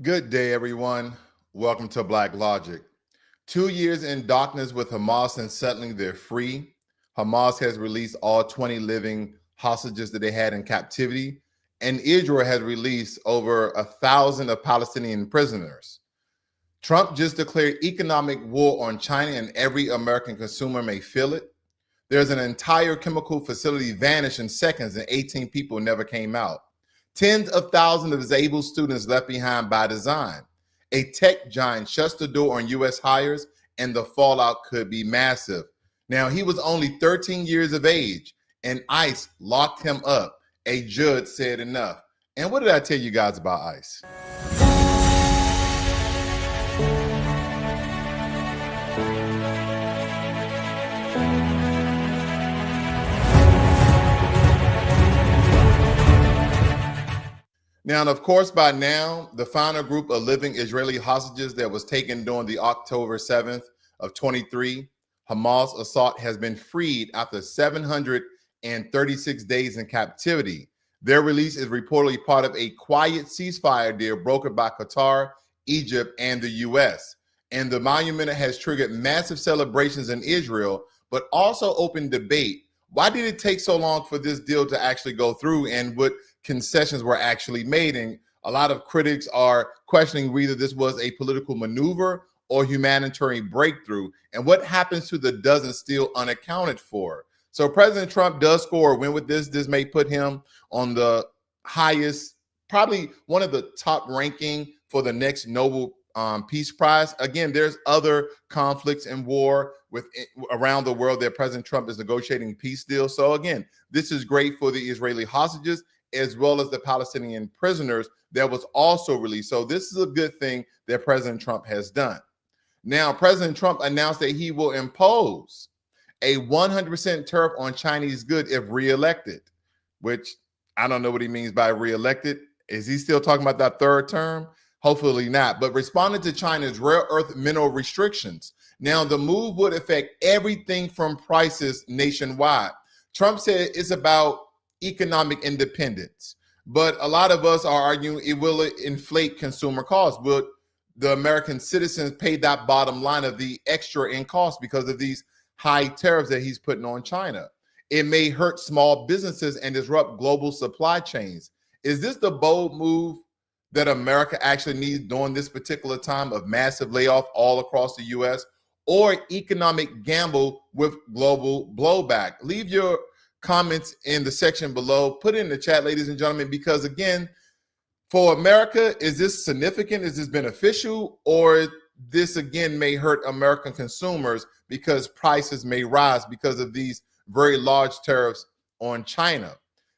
Good day, everyone. Welcome to Blacklogic. 2 years in darkness with Hamas and settling they're free. Hamas has released all 20 living hostages that they had in captivity, and Israel has released over 1,000 of Palestinian prisoners. Trump just declared economic war on China, and every American consumer may feel it. There's an entire chemical facility vanished in seconds, and 18 people never came out. Tens of thousands of disabled students left behind by design. A tech giant shuts the door on U.S. hires, and the fallout could be massive. Now, he was only 13 years of age, and ICE locked him up. A judge said enough. And what did I tell you guys about ICE? Now, of course, by now, the final group of living Israeli hostages that was taken during the October 7th of 23 Hamas assault has been freed after 736 days in captivity. Their release is reportedly part of a quiet ceasefire deal brokered by Qatar, Egypt, and the U.S. And the monument has triggered massive celebrations in Israel, but also opened debate. Why did it take so long for this deal to actually go through, and what concessions were actually made? And a lot of critics are questioning whether this was a political maneuver or humanitarian breakthrough, and what happens to the dozen still unaccounted for. So President Trump does score a win with this. This may put him on the highest, probably one of the top ranking for the next Nobel Peace Prize. Again, there's other conflicts and war with around the world that President Trump is negotiating peace deals. So again, this is great for the Israeli hostages as well as the Palestinian prisoners that was also released. So this is a good thing that President Trump has done. Now, President Trump announced that he will impose a 100% tariff on Chinese goods if reelected, which I don't know what he means by reelected. Is he still talking about that third term? Hopefully not. But responding to China's rare earth mineral restrictions. Now, the move would affect everything from prices nationwide. Trump said it's about economic independence, but a lot of us are arguing it will inflate consumer costs. Will the American citizens pay that bottom line of the extra in cost because of these high tariffs that he's putting on China? It may hurt small businesses and disrupt global supply chains. Is this the bold move that America actually needs during this particular time of massive layoff all across the U.S., or economic gamble with global blowback? Leave your comments in the section below. Put it in the chat, ladies and gentlemen, because again, for America, is this significant? Is this beneficial? Or this again may hurt American consumers because prices may rise because of these very large tariffs on China.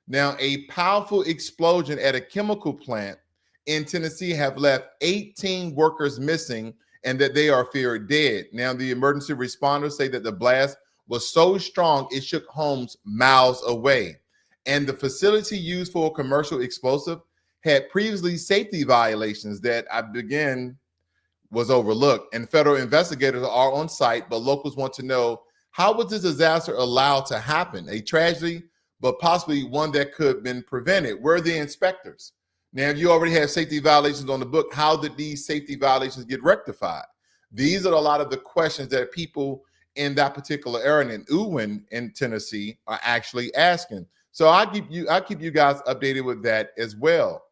Now, a powerful explosion at a chemical plant in Tennessee have left 18 workers missing and that they are feared dead. Now, the emergency responders say that the blast was so strong it shook homes miles away. And the facility used for a commercial explosive had previously safety violations that was overlooked. And federal investigators are on site, but locals want to know, how was this disaster allowed to happen? A tragedy, but possibly one that could have been prevented. Where are the inspectors? Now, if you already have safety violations on the book, how did these safety violations get rectified? These are a lot of the questions that people in that particular area in Uwin in Tennessee are actually asking. So I'll keep you guys updated with that as well.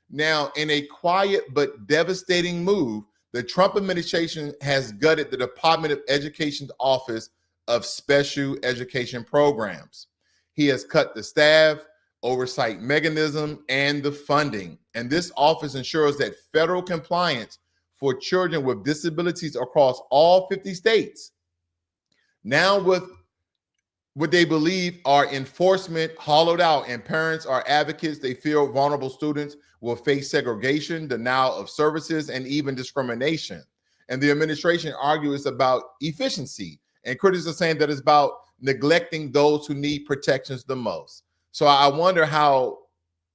Now, in a quiet but devastating move, the Trump administration has gutted the Department of Education's Office of Special Education Programs. He has cut the staff, oversight mechanism, and the funding. And this office ensures that federal compliance for children with disabilities across all 50 states. Now, with what they believe are enforcement hollowed out, and parents are advocates, they feel vulnerable students will face segregation, denial of services, and even discrimination. And the administration argues about efficiency, and critics are saying that it's about neglecting those who need protections the most. So I wonder how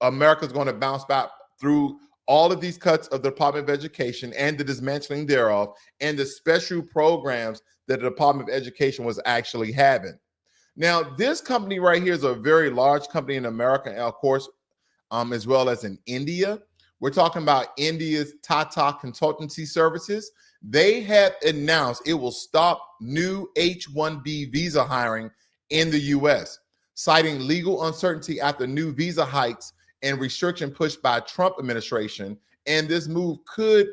America's going to bounce back through all of these cuts of the Department of Education and the dismantling thereof, and the special programs that the Department of Education was actually having. Now, this company right here is a very large company in America, and of course, as well as in India, We're talking about India's Tata Consultancy Services. They have announced it will stop new H-1B visa hiring in the U.S., citing legal uncertainty after new visa hikes and restriction pushed by Trump administration. And this move could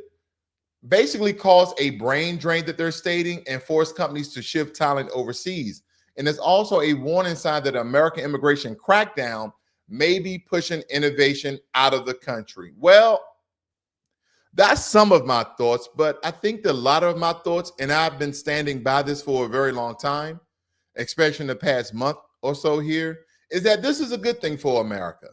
basically cause a brain drain that they're stating and force companies to shift talent overseas. And it's also a warning sign that American immigration crackdown may be pushing innovation out of the country. Well, that's some of my thoughts, but I think that a lot of my thoughts, and I've been standing by this for a very long time, especially in the past month or so here, is that this is a good thing for America.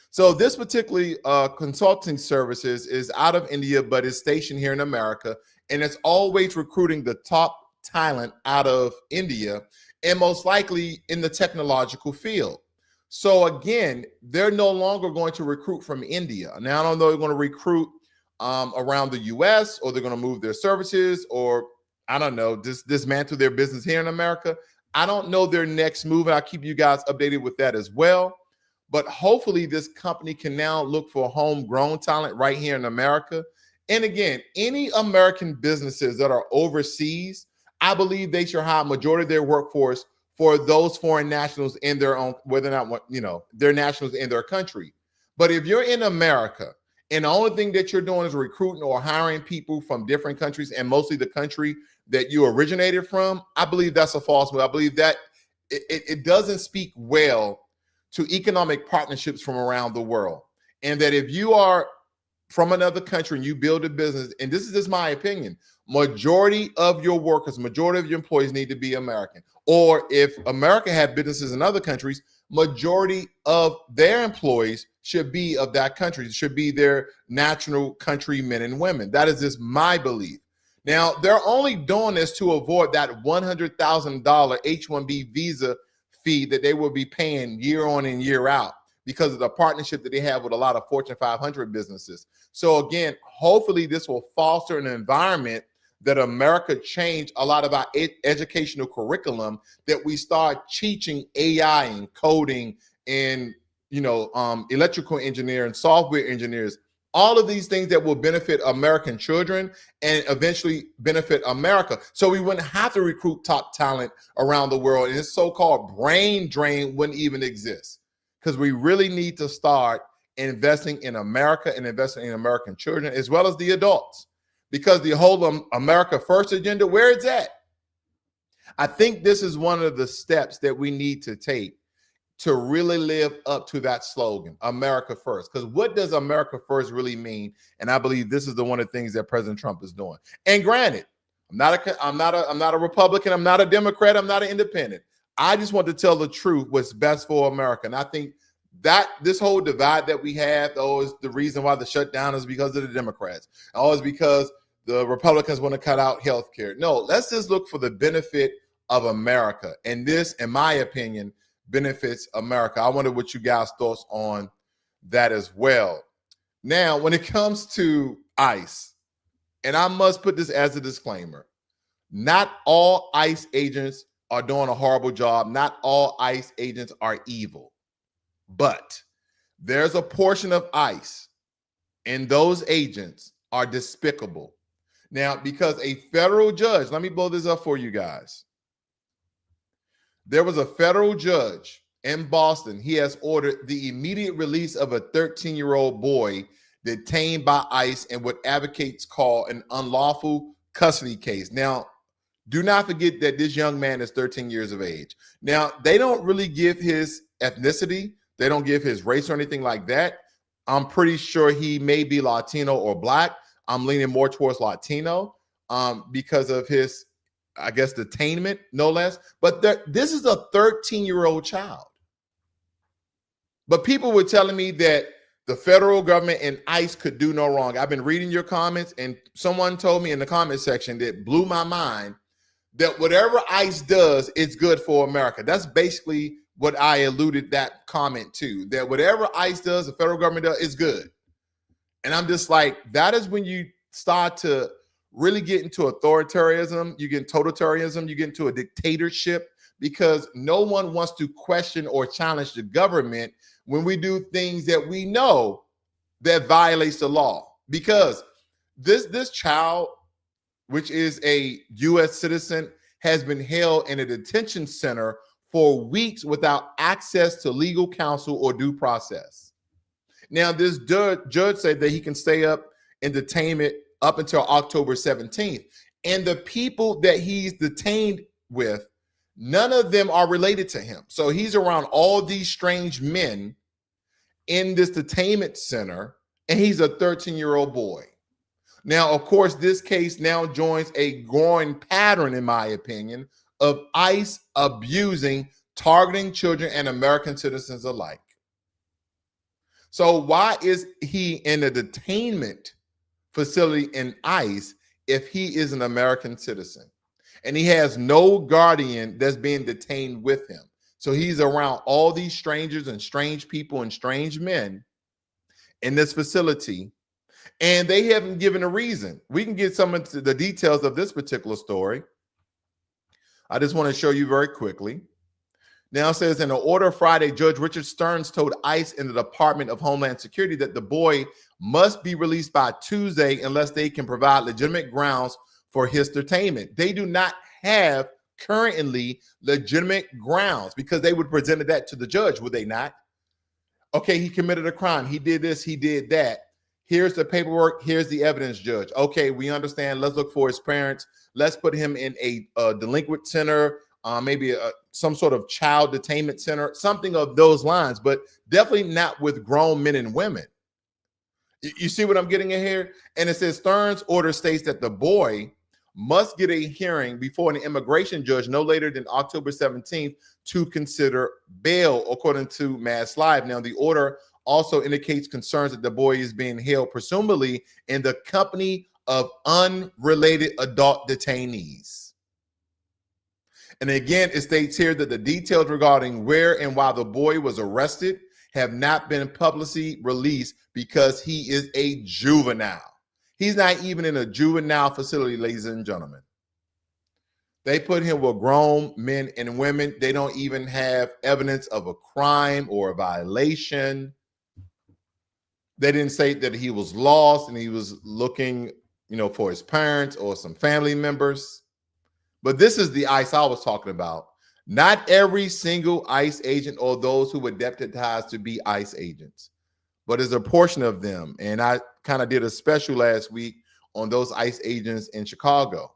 So this particularly consulting services is out of India, but is stationed here in America, and it's always recruiting the top talent out of India, and most likely in the technological field. So again, they're no longer going to recruit from India. Now, I don't know if they're going to recruit around the US, or they're going to move their services, or I don't know, dismantle their business here in America. I don't know their next move, and I'll keep you guys updated with that as well. But hopefully this company can now look for homegrown talent right here in America. And again, any American businesses that are overseas, I believe they should hire majority of their workforce for those foreign nationals in their own, whether or not, they're nationals in their country. But if you're in America and the only thing that you're doing is recruiting or hiring people from different countries, and mostly the country that you originated from, I believe that's a false move. I believe that it doesn't speak well to economic partnerships from around the world. And that if you are from another country and you build a business, and this is just my opinion, majority of your workers, majority of your employees need to be American. Or if America had businesses in other countries, majority of their employees should be of that country, should be their national countrymen and women. That is just my belief. Now, they're only doing this to avoid that $100,000 H-1B visa fee that they will be paying year on and year out because of the partnership that they have with a lot of Fortune 500 businesses. So again, hopefully this will foster an environment that America change a lot of our educational curriculum, that we start teaching AI and coding and electrical engineering, software engineers, all of these things that will benefit American children and eventually benefit America. So we wouldn't have to recruit top talent around the world, and this so-called brain drain wouldn't even exist, because we really need to start investing in America and investing in American children as well as the adults, because the whole America First agenda, where it's at. I think this is one of the steps that we need to take to really live up to that slogan, America First. Because what does America First really mean? And I believe this is one of the things that President Trump is doing. And granted, I'm not a Republican, I'm not a Democrat, I'm not an independent. I just want to tell the truth, what's best for America. And I think that this whole divide that we have, is the reason why the shutdown is because of the Democrats. It's because the Republicans want to cut out health care. No, let's just look for the benefit of America. And this, in my opinion, benefits America. I wonder what you guys' thoughts on that as well. Now, when it comes to ICE, and I must put this as a disclaimer, not all ICE agents are doing a horrible job. Not all ICE agents are evil. But there's a portion of ICE, and those agents are despicable. Now, because a federal judge, let me blow this up for you guys. There was a federal judge in Boston. He has ordered the immediate release of a 13-year-old boy detained by ICE in what advocates call an unlawful custody case. Now, do not forget that this young man is 13 years of age. Now, they don't really give his ethnicity. They don't give his race or anything like that. I'm pretty sure he may be Latino or Black. I'm leaning more towards Latino because of his, I guess, detainment, no less. But this is a 13-year-old child. But people were telling me that the federal government and ICE could do no wrong. I've been reading your comments, and someone told me in the comment section that blew my mind that whatever ICE does, it's good for America. That's basically what I alluded that comment to, that whatever ICE does, the federal government does, is good. And I'm just like, that is when you start to really get into authoritarianism, you get into totalitarianism, you get into a dictatorship, because no one wants to question or challenge the government when we do things that we know that violates the law, because this child, which is a U.S. citizen, has been held in a detention center for weeks without access to legal counsel or due process. Now, this judge said that he can stay up in detainment up until October 17th. And the people that he's detained with, none of them are related to him. So he's around all these strange men in this detainment center, and he's a 13-year-old boy. Now, of course, this case now joins a growing pattern, in my opinion, of ICE abusing, targeting children and American citizens alike. So why is he in a detainment facility in ICE if he is an American citizen? And he has no guardian that's being detained with him. So he's around all these strangers and strange people and strange men in this facility, and they haven't given a reason. We can get some into the details of this particular story. I just want to show you very quickly. Now it says, in an order Friday, Judge Richard Stearns told ICE and the Department of Homeland Security that the boy must be released by Tuesday unless they can provide legitimate grounds for his detainment. They do not have currently legitimate grounds, because they would present that to the judge, would they not? Okay, he committed a crime. He did this, he did that. Here's the paperwork. Here's the evidence, judge. Okay, we understand. Let's look for his parents. Let's put him in a delinquent center, maybe some sort of child detainment center, something of those lines, but definitely not with grown men and women. You see what I'm getting at here? And it says Stearns' order states that the boy must get a hearing before an immigration judge no later than October 17th to consider bail, according to Mass Live. Now, the order also indicates concerns that the boy is being held presumably in the company of unrelated adult detainees. And again, it states here that the details regarding where and why the boy was arrested have not been publicly released because he is a juvenile. He's not even in a juvenile facility, ladies and gentlemen. They put him with grown men and women. They don't even have evidence of a crime or a violation. They didn't say that he was lost and he was looking, for his parents or some family members. But this is the ICE I was talking about. Not every single ICE agent or those who were deputized to be ICE agents, but there's a portion of them. And I kind of did a special last week on those ICE agents in Chicago.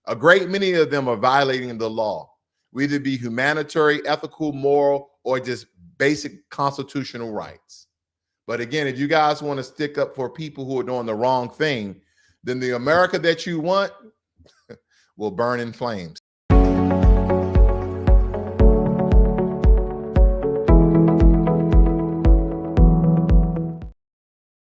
A great many of them are violating the law, whether it be humanitarian, ethical, moral, or just basic constitutional rights. But again, if you guys want to stick up for people who are doing the wrong thing, then the America that you want will burn in flames.